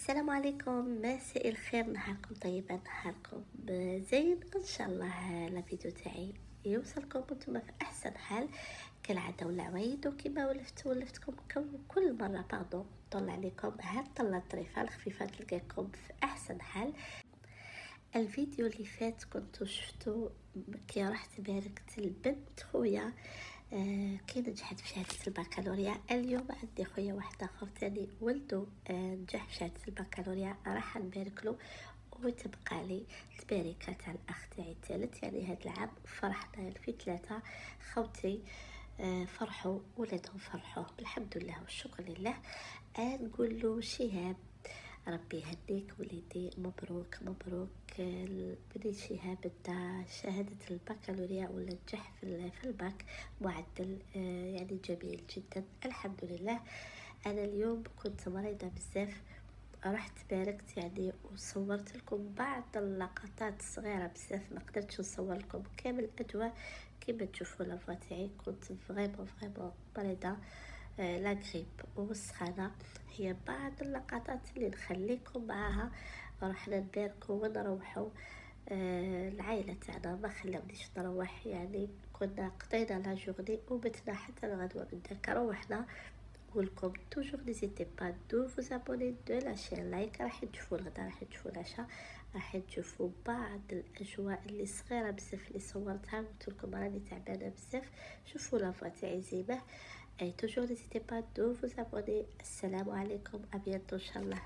السلام عليكم، مساء الخير، نهاركم طيب، نهاركم زين ان شاء الله. لا فيديو تاعي يوصلكم وانتم في احسن حال كالعاده ولا عوايد. وكما ولفتكم كل مره نطلع عليكم هاد الطله الظريفه الخفيفه تلقاكم في احسن حال. الفيديو اللي فات كنتو شفتو كي رحت باركت البنت خويا كي نجحت في شهادة البكالوريا. اليوم عندي خويا واحد اخر تاني ولدو نجح في شهادة البكالوريا، راح نبارك له وتبقى لي الباركة تاع الاخ تاعي الثالث. يعني هاد العام فرحنا في 3 خوتي فرحوا ولادهم فرحوا، الحمد لله والشكر لله. نقول له شهاب ربي يهنيك وليدي، مبروك مبروك. بني شهاب بدا شهادة البكالوريا ولا نجح في الباك، معدل يعني جميل جدا الحمد لله. أنا اليوم كنت مريضة بزاف، رحت باركت يعني وصورت لكم بعض اللقطات صغيرة بزاف، ما قدرتش نصور لكم كامل الأجواء. كما تشوفوا لافوا تاعي كنت فريمون مريضة لا غريب والسخانة. هي بعض اللقطات اللي نخليكم معاها. رحنا نباركوا ونروحوا العائلة تاعنا ما خلونيش نروح، يعني كنا قضينا لا جورني وبتنا حتى الغدوة من داك روحنا. نقولكم توجور نيزيتي با دو فوز ابوني دو لاشين لايك، راح تشوفوا الغدا، راح تشوفوا العشاء، راح تشوفوا بعض الاجواء اللي صغيره بزاف اللي صورتها. قلت لكم راني تعبانه بزاف، شوفوا لافوا تاعي زينه. اي توجور نيزيتي با دو فوز ابوني. السلام عليكم، ابيض ان شاء الله.